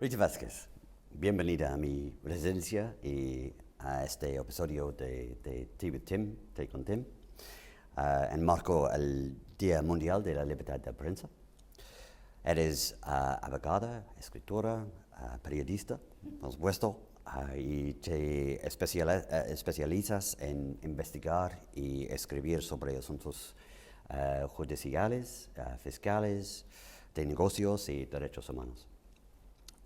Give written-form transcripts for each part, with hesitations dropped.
Rita Vázquez, bienvenida a mi residencia y a este episodio de Tea with Tim, Té con Tim, en marco el Día Mundial de la Libertad de Prensa. Eres abogada, escritora, periodista, por supuesto, y te especializas en investigar y escribir sobre asuntos judiciales, fiscales, de negocios y derechos humanos.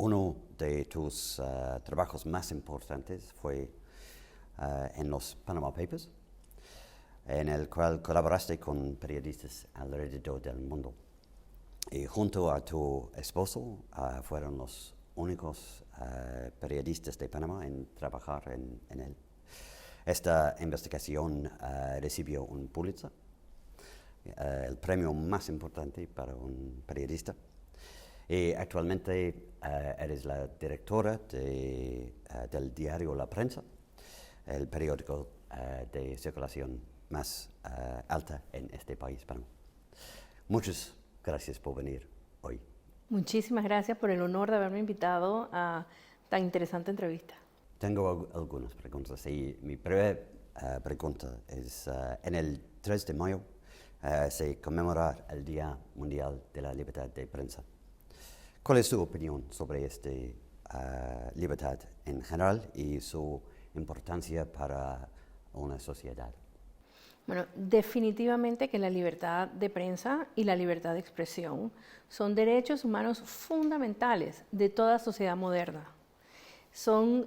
Uno de tus trabajos más importantes fue en los Panama Papers, en el cual colaboraste con periodistas alrededor del mundo. Y junto a tu esposo fueron los únicos periodistas de Panamá en trabajar en él. Esta investigación recibió un Pulitzer, el premio más importante para un periodista. Y actualmente eres la directora del diario La Prensa, el periódico de circulación más alta en este país, Panamá. Muchas gracias por venir hoy. Muchísimas gracias por el honor de haberme invitado a tan interesante entrevista. Tengo algunas preguntas y mi primera pregunta es, en el 3 de mayo se conmemora el Día Mundial de la Libertad de Prensa. ¿Cuál es su opinión sobre esta libertad en general y su importancia para una sociedad? Bueno, definitivamente que la libertad de prensa y la libertad de expresión son derechos humanos fundamentales de toda sociedad moderna. Son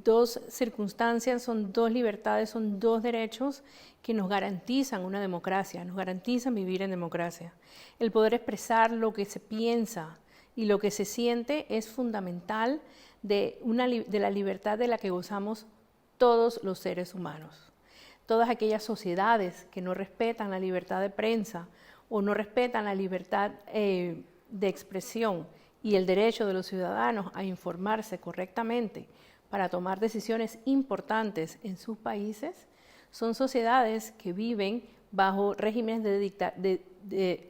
dos circunstancias, son dos libertades, son dos derechos que nos garantizan una democracia, nos garantizan vivir en democracia. El poder expresar lo que se piensa y lo que se siente es fundamental de la libertad de la que gozamos todos los seres humanos. Todas aquellas sociedades que no respetan la libertad de prensa o no respetan la libertad de expresión y el derecho de los ciudadanos a informarse correctamente para tomar decisiones importantes en sus países, son sociedades que viven bajo regímenes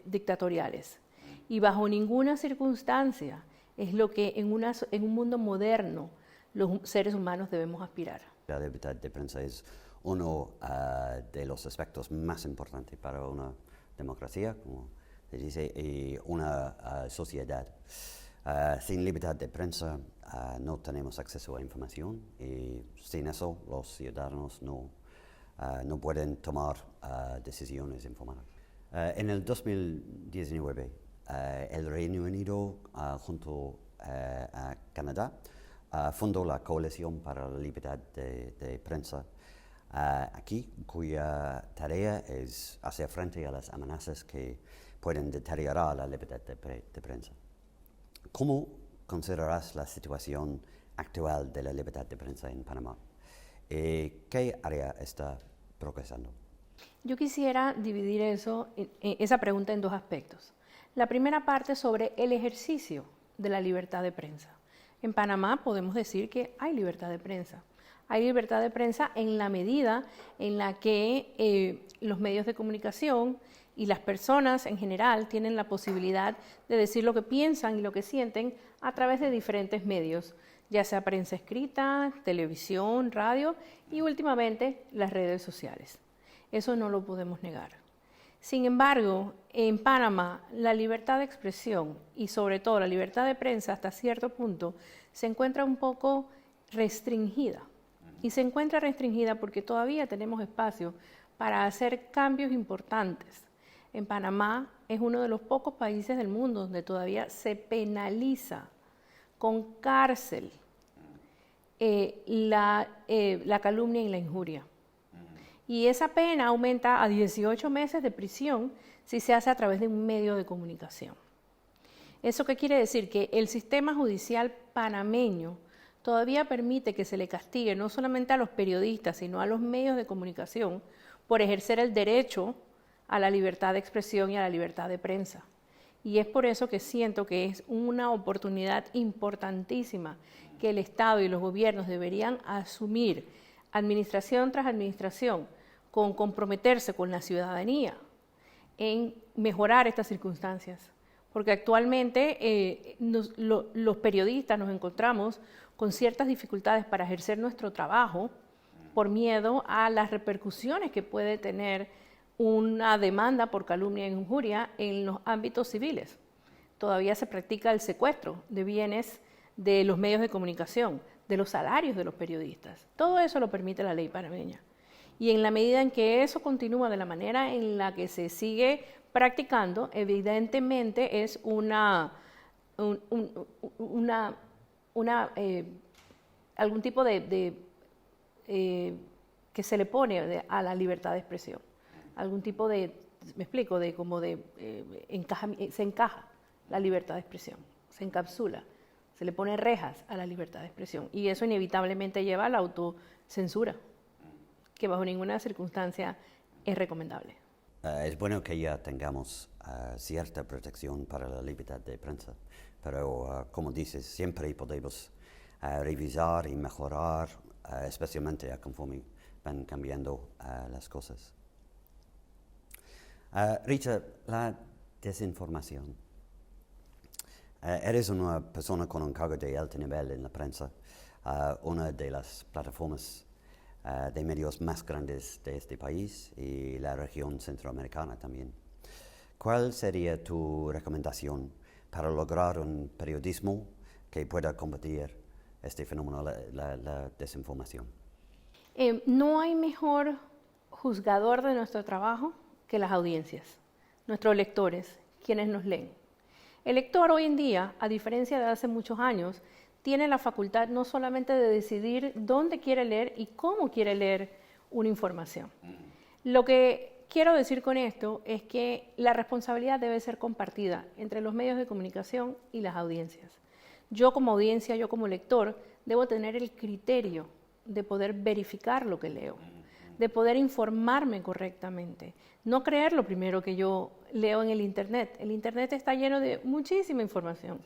dictatoriales. Y bajo ninguna circunstancia es lo que en un mundo moderno los seres humanos debemos aspirar. La libertad de prensa es uno de los aspectos más importantes para una democracia, como se dice, y una sociedad. Sin libertad de prensa no tenemos acceso a información y sin eso los ciudadanos no pueden tomar decisiones informadas. En el 2019, el Reino Unido, junto a Canadá, fundó la Coalición para la Libertad de Prensa aquí, cuya tarea es hacer frente a las amenazas que pueden deteriorar la libertad de prensa. ¿Cómo consideras la situación actual de la libertad de prensa en Panamá? ¿Qué área está progresando? Yo quisiera dividir esa pregunta en dos aspectos. La primera parte sobre el ejercicio de la libertad de prensa. En Panamá podemos decir que hay libertad de prensa. Hay libertad de prensa en la medida en la que los medios de comunicación y las personas en general tienen la posibilidad de decir lo que piensan y lo que sienten a través de diferentes medios, ya sea prensa escrita, televisión, radio y últimamente las redes sociales. Eso no lo podemos negar. Sin embargo, en Panamá, la libertad de expresión y sobre todo la libertad de prensa hasta cierto punto se encuentra un poco restringida. Y se encuentra restringida porque todavía tenemos espacio para hacer cambios importantes. En Panamá es uno de los pocos países del mundo donde todavía se penaliza con cárcel la calumnia y la injuria. Y esa pena aumenta a 18 meses de prisión si se hace a través de un medio de comunicación. ¿Eso qué quiere decir? Que el sistema judicial panameño todavía permite que se le castigue no solamente a los periodistas, sino a los medios de comunicación por ejercer el derecho a la libertad de expresión y a la libertad de prensa. Y es por eso que siento que es una oportunidad importantísima que el Estado y los gobiernos deberían asumir administración tras administración con comprometerse con la ciudadanía en mejorar estas circunstancias, porque actualmente los periodistas nos encontramos con ciertas dificultades para ejercer nuestro trabajo por miedo a las repercusiones que puede tener una demanda por calumnia e injuria en los ámbitos civiles. Todavía se practica el secuestro de bienes de los medios de comunicación, de los salarios de los periodistas. Todo eso lo permite la ley panameña. Y en la medida en que eso continúa de la manera en la que se sigue practicando, evidentemente es algún tipo que se le pone a la libertad de expresión. Algún tipo de, me explico, se encaja la libertad de expresión, se encapsula, se le pone rejas a la libertad de expresión. Y eso inevitablemente lleva a la autocensura, que bajo ninguna circunstancia es recomendable. Es bueno que ya tengamos cierta protección para la libertad de prensa, pero como dices, siempre podemos revisar y mejorar, especialmente conforme van cambiando las cosas. Rita, la desinformación. Eres una persona con un cargo de alto nivel en la prensa, una de las plataformas de medios más grandes de este país y la región centroamericana también. ¿Cuál sería tu recomendación para lograr un periodismo que pueda combatir este fenómeno, la desinformación? No hay mejor juzgador de nuestro trabajo que las audiencias, nuestros lectores, quienes nos leen. El lector hoy en día, a diferencia de hace muchos años, tiene la facultad no solamente de decidir dónde quiere leer y cómo quiere leer una información. Lo que quiero decir con esto es que la responsabilidad debe ser compartida entre los medios de comunicación y las audiencias. Yo como audiencia, yo como lector, debo tener el criterio de poder verificar lo que leo, de poder informarme correctamente, no creer lo primero que yo leo en el Internet. El Internet está lleno de muchísima información,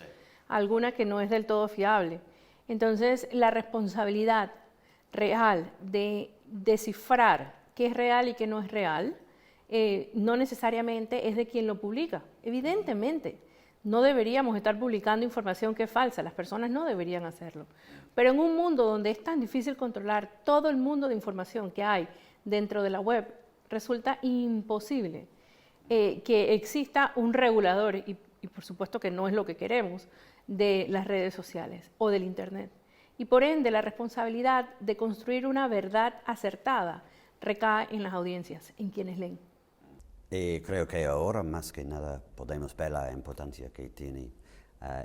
alguna que no es del todo fiable. Entonces, la responsabilidad real de descifrar qué es real y qué no es real, no necesariamente es de quien lo publica. Evidentemente, no deberíamos estar publicando información que es falsa, las personas no deberían hacerlo. Pero en un mundo donde es tan difícil controlar todo el mundo de información que hay dentro de la web, resulta imposible que exista un regulador, y por supuesto que no es lo que queremos, de las redes sociales o del Internet. Y por ende, la responsabilidad de construir una verdad acertada recae en las audiencias, en quienes leen. Creo que ahora más que nada podemos ver la importancia que tiene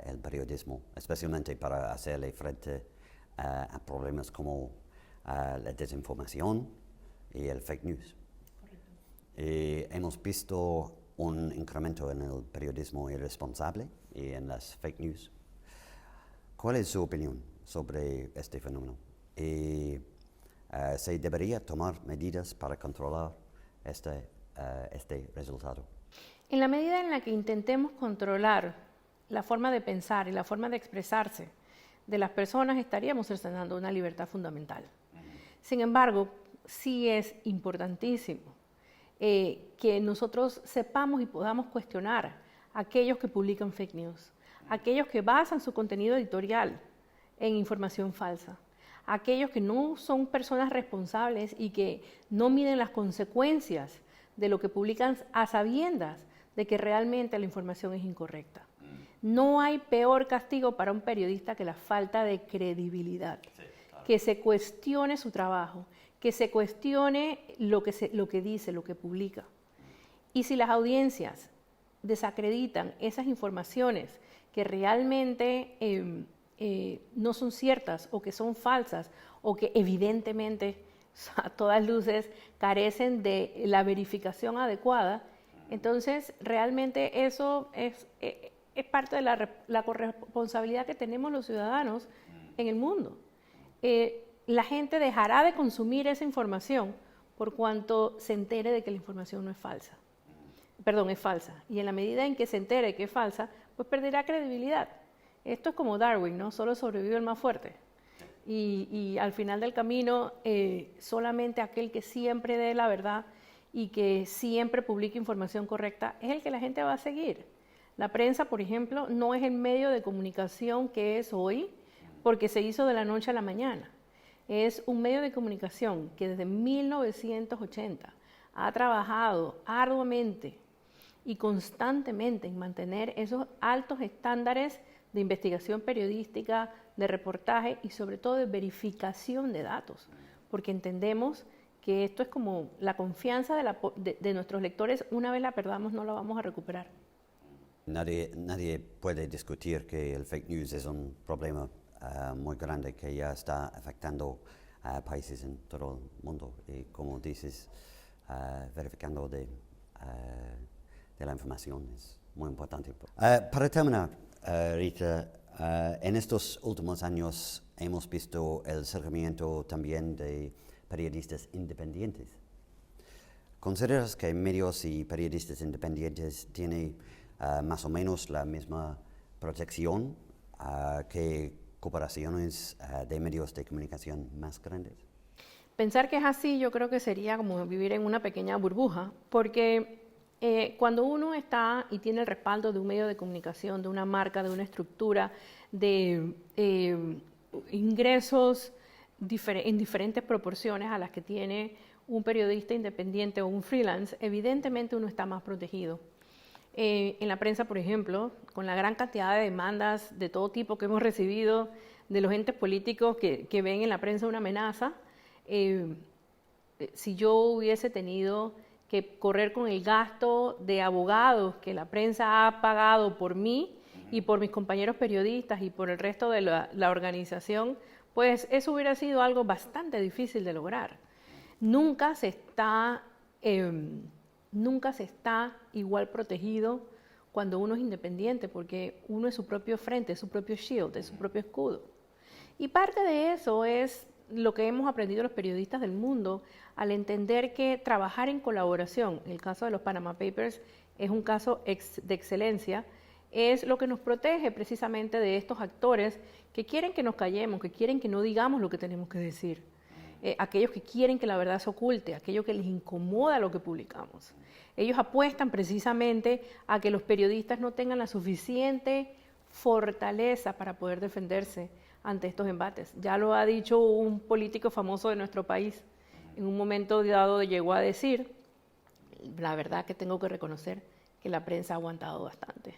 el periodismo, especialmente para hacerle frente a problemas como la desinformación y el fake news. Hemos visto un incremento en el periodismo irresponsable y en las fake news. ¿Cuál es su opinión sobre este fenómeno? ¿Se debería tomar medidas para controlar este resultado? En la medida en la que intentemos controlar la forma de pensar y la forma de expresarse de las personas, estaríamos cercenando una libertad fundamental. Sin embargo, sí es importantísimo que nosotros sepamos y podamos cuestionar a aquellos que publican fake news, aquellos que basan su contenido editorial en información falsa, aquellos que no son personas responsables y que no miden las consecuencias de lo que publican a sabiendas de que realmente la información es incorrecta. No hay peor castigo para un periodista que la falta de credibilidad, que se cuestione su trabajo, que se cuestione lo que dice, lo que publica. Y si las audiencias desacreditan esas informaciones que realmente no son ciertas o que son falsas o que evidentemente a todas luces carecen de la verificación adecuada, entonces realmente eso es parte de la corresponsabilidad que tenemos los ciudadanos en el mundo. La gente dejará de consumir esa información por cuanto se entere de que la información no es falsa. Perdón, es falsa. Y en la medida en que se entere que es falsa, pues perderá credibilidad. Esto es como Darwin, ¿no? Solo sobrevive el más fuerte. Y al final del camino, solamente aquel que siempre dé la verdad y que siempre publique información correcta es el que la gente va a seguir. La prensa, por ejemplo, no es el medio de comunicación que es hoy porque se hizo de la noche a la mañana. Es un medio de comunicación que desde 1980 ha trabajado arduamente y constantemente en mantener esos altos estándares de investigación periodística, de reportaje y sobre todo de verificación de datos, porque entendemos que esto es como la confianza de nuestros lectores, una vez la perdamos no la vamos a recuperar. Nadie puede discutir que el fake news es un problema muy grande que ya está afectando a países en todo el mundo y, como dices, verificando de la información es muy importante. Para terminar, Rita, en estos últimos años hemos visto el surgimiento también de periodistas independientes. ¿Consideras que medios y periodistas independientes tienen más o menos la misma protección que corporaciones de medios de comunicación más grandes? Pensar que es así, yo creo que sería como vivir en una pequeña burbuja, porque cuando uno está y tiene el respaldo de un medio de comunicación, de una marca, de una estructura, de ingresos en diferentes proporciones a las que tiene un periodista independiente o un freelance, evidentemente uno está más protegido. En la prensa, por ejemplo, con la gran cantidad de demandas de todo tipo que hemos recibido de los entes políticos que ven en la prensa una amenaza, si yo hubiese tenido que correr con el gasto de abogados que la prensa ha pagado por mí y por mis compañeros periodistas y por el resto de la organización, pues eso hubiera sido algo bastante difícil de lograr. Nunca se está igual protegido cuando uno es independiente, porque uno es su propio frente, es su propio shield, es su propio escudo. Y parte de eso es lo que hemos aprendido los periodistas del mundo al entender que trabajar en colaboración, el caso de los Panama Papers es un caso de excelencia, es lo que nos protege precisamente de estos actores que quieren que nos callemos, que quieren que no digamos lo que tenemos que decir, aquellos que quieren que la verdad se oculte, aquellos que les incomoda lo que publicamos. Ellos apuestan precisamente a que los periodistas no tengan la suficiente fortaleza para poder defenderse ante estos embates. Ya lo ha dicho un político famoso de nuestro país, en un momento dado llegó a decir, la verdad que tengo que reconocer que la prensa ha aguantado bastante.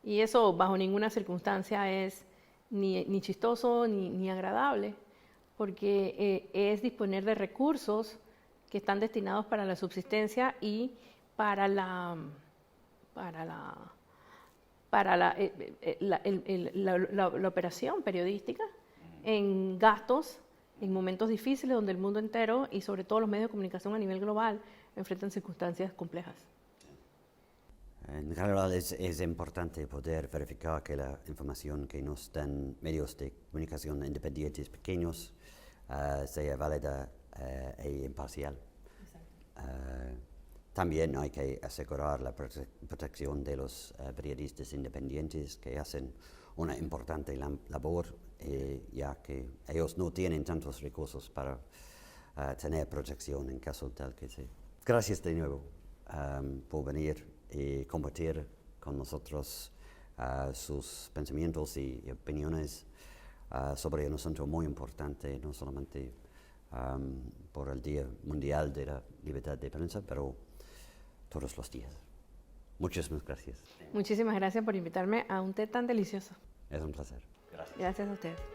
Y eso bajo ninguna circunstancia es ni chistoso ni agradable, porque es disponer de recursos que están destinados para la subsistencia y para la operación periodística en gastos, en momentos difíciles donde el mundo entero y sobre todo los medios de comunicación a nivel global enfrentan circunstancias complejas. En general es importante poder verificar que la información que nos dan medios de comunicación independientes pequeños sea válida e imparcial. También hay que asegurar la protección de los periodistas independientes que hacen una importante labor, ya que ellos no tienen tantos recursos para tener protección en caso tal que sea. Gracias de nuevo por venir y compartir con nosotros sus pensamientos y opiniones sobre un asunto muy importante, no solamente por el Día Mundial de la Libertad de Prensa, pero todos los días. Muchísimas gracias. Muchísimas gracias por invitarme a un té tan delicioso. Es un placer. Gracias. Gracias a ustedes.